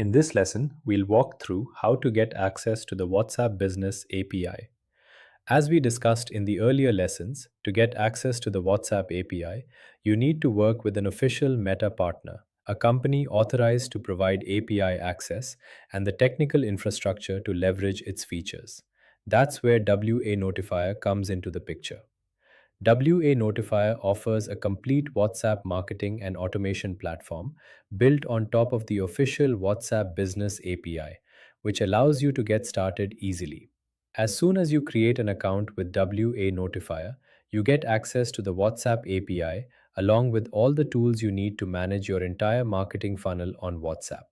In this lesson, we'll walk through how to get access to the WhatsApp Business API. As we discussed in the earlier lessons, to get access to the WhatsApp API, you need to work with an official Meta partner, a company authorized to provide API access and the technical infrastructure to leverage its features. That's where WANotifier comes into the picture. WANotifier offers a complete WhatsApp marketing and automation platform built on top of the official WhatsApp Business API, which allows you to get started easily. As soon as you create an account with WANotifier, you get access to the WhatsApp API along with all the tools you need to manage your entire marketing funnel on WhatsApp.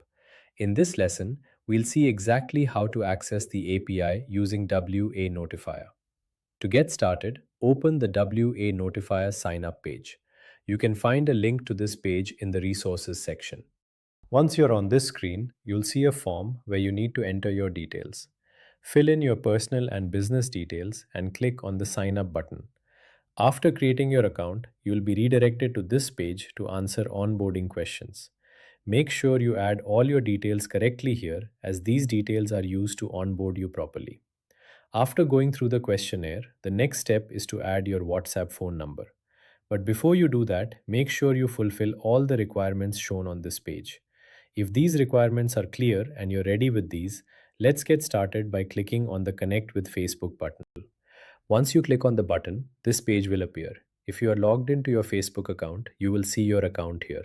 In this lesson, we'll see exactly how to access the API using WANotifier. To get started, open the WANotifier sign up page. You can find a link to this page in the resources section. Once you're on this screen, you'll see a form where you need to enter your details. Fill in your personal and business details and click on the sign up button. After creating your account, you'll be redirected to this page to answer onboarding questions. Make sure you add all your details correctly here, as these details are used to onboard you properly. After going through the questionnaire, the next step is to add your WhatsApp phone number. But before you do that, make sure you fulfill all the requirements shown on this page. If these requirements are clear and you're ready with these, let's get started by clicking on the Connect with Facebook button. Once you click on the button, this page will appear. If you are logged into your Facebook account, you will see your account here.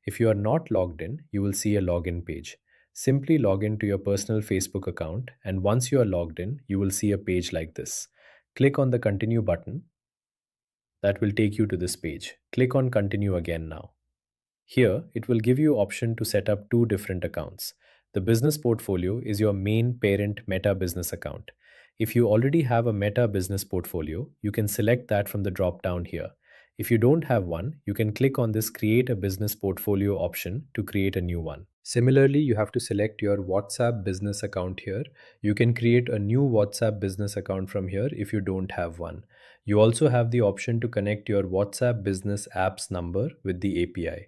If you are not logged in, you will see a login page. Simply log into your personal Facebook account, and once you are logged in, you will see a page like this. Click on the Continue button. That will take you to this page. Click on Continue again now. Here, it will give you option to set up two different accounts. The business portfolio is your main parent Meta business account. If you already have a Meta business portfolio, you can select that from the drop down here. If you don't have one, you can click on this Create a Business Portfolio option to create a new one. Similarly, you have to select your WhatsApp business account here. You can create a new WhatsApp business account from here if you don't have one. You also have the option to connect your WhatsApp business app's number with the API.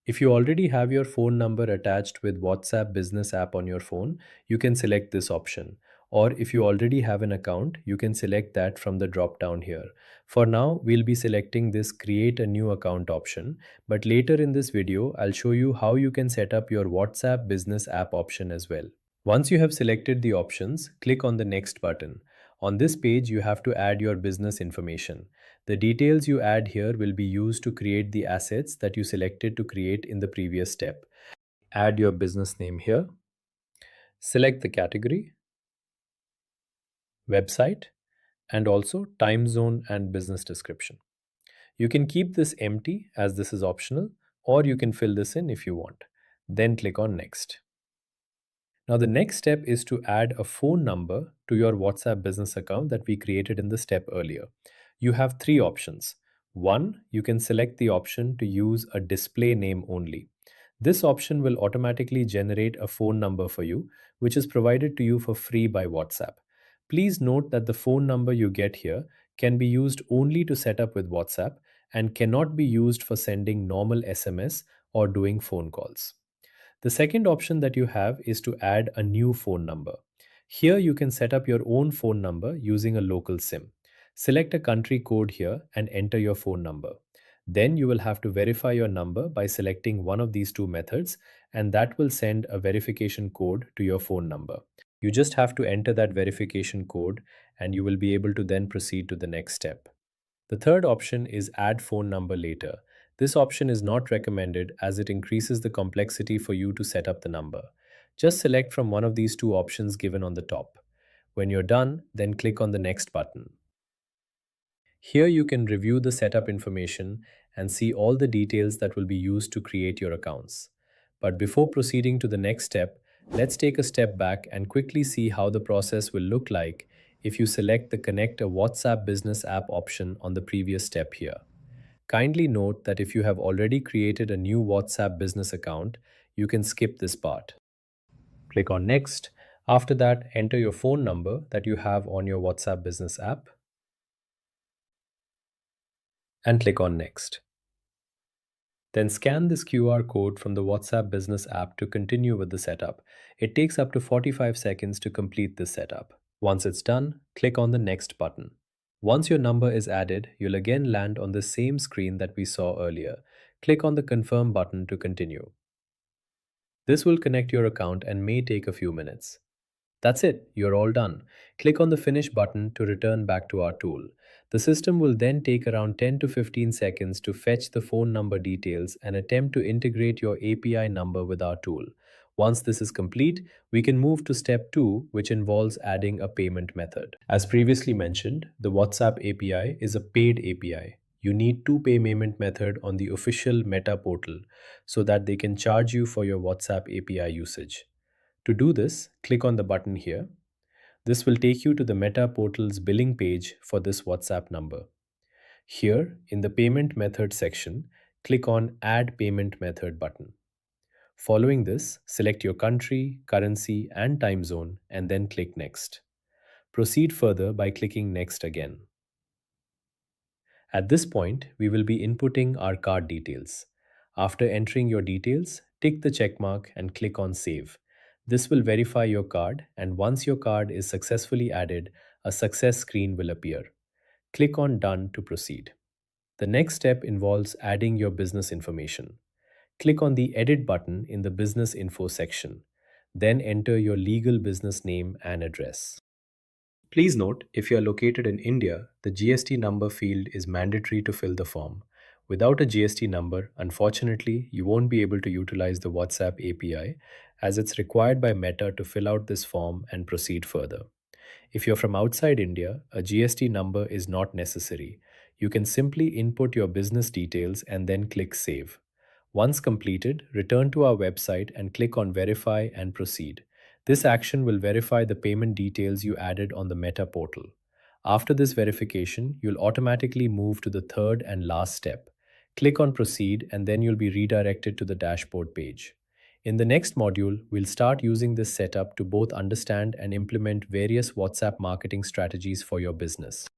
If you already have your phone number attached with WhatsApp Business app on your phone, you can select this option. Or if you already have an account, you can select that from the drop down here. For now, we'll be selecting this Create a New Account option, but later in this video, I'll show you how you can set up your WhatsApp Business app option as well. Once you have selected the options, click on the Next button. On this page, you have to add your business information. The details you add here will be used to create the assets that you selected to create in the previous step. Add your business name here. Select the category, website, and also time zone and business description. You can keep this empty as this is optional, or you can fill this in if you want. Then click on Next. Now, the next step is to add a phone number to your WhatsApp business account that we created in the step earlier. You have three options. One, you can select the option to use a display name only. This option will automatically generate a phone number for you, which is provided to you for free by WhatsApp. Please note that the phone number you get here can be used only to set up with WhatsApp and cannot be used for sending normal SMS or doing phone calls. The second option that you have is to add a new phone number. Here you can set up your own phone number using a local SIM. Select a country code here and enter your phone number. Then you will have to verify your number by selecting one of these two methods, and that will send a verification code to your phone number. You just have to enter that verification code and you will be able to then proceed to the next step. The third option is add phone number later. This option is not recommended as it increases the complexity for you to set up the number. Just select from one of these two options given on the top. When you're done, then click on the next button. Here you can review the setup information and see all the details that will be used to create your accounts. But before proceeding to the next step, let's take a step back and quickly see how the process will look like if you select the Connect a WhatsApp Business app option on the previous step here. Kindly note that if you have already created a new WhatsApp Business account, you can skip this part. Click on Next. After that, enter your phone number that you have on your WhatsApp Business app and click on Next. Then scan this QR code from the WhatsApp Business app to continue with the setup. It takes up to 45 seconds to complete this setup. Once it's done, click on the Next button. Once your number is added, you'll again land on the same screen that we saw earlier. Click on the Confirm button to continue. This will connect your account and may take a few minutes. That's it, you're all done. Click on the Finish button to return back to our tool. The system will then take around 10 to 15 seconds to fetch the phone number details and attempt to integrate your API number with our tool. Once this is complete, we can move to step 2, which involves adding a payment method. As previously mentioned, the WhatsApp API is a paid API. You need to pay payment method on the official Meta portal so that they can charge you for your WhatsApp API usage. To do this, click on the button here. This will take you to the Meta portal's billing page for this WhatsApp number. Here, in the payment method section, click on Add Payment Method button. Following this, select your country, currency, and time zone, and then click Next. Proceed further by clicking Next again. At this point, we will be inputting our card details. After entering your details, tick the checkmark and click on Save. This will verify your card, and once your card is successfully added, a success screen will appear. Click on Done to proceed. The next step involves adding your business information. Click on the Edit button in the Business Info section. Then enter your legal business name and address. Please note, if you are located in India, the GST number field is mandatory to fill the form. Without a GST number, unfortunately, you won't be able to utilize the WhatsApp API as it's required by Meta to fill out this form and proceed further. If you're from outside India, a GST number is not necessary. You can simply input your business details and then click Save. Once completed, return to our website and click on Verify and Proceed. This action will verify the payment details you added on the Meta portal. After this verification, you'll automatically move to the third and last step. Click on Proceed and then you'll be redirected to the dashboard page. In the next module, we'll start using this setup to both understand and implement various WhatsApp marketing strategies for your business.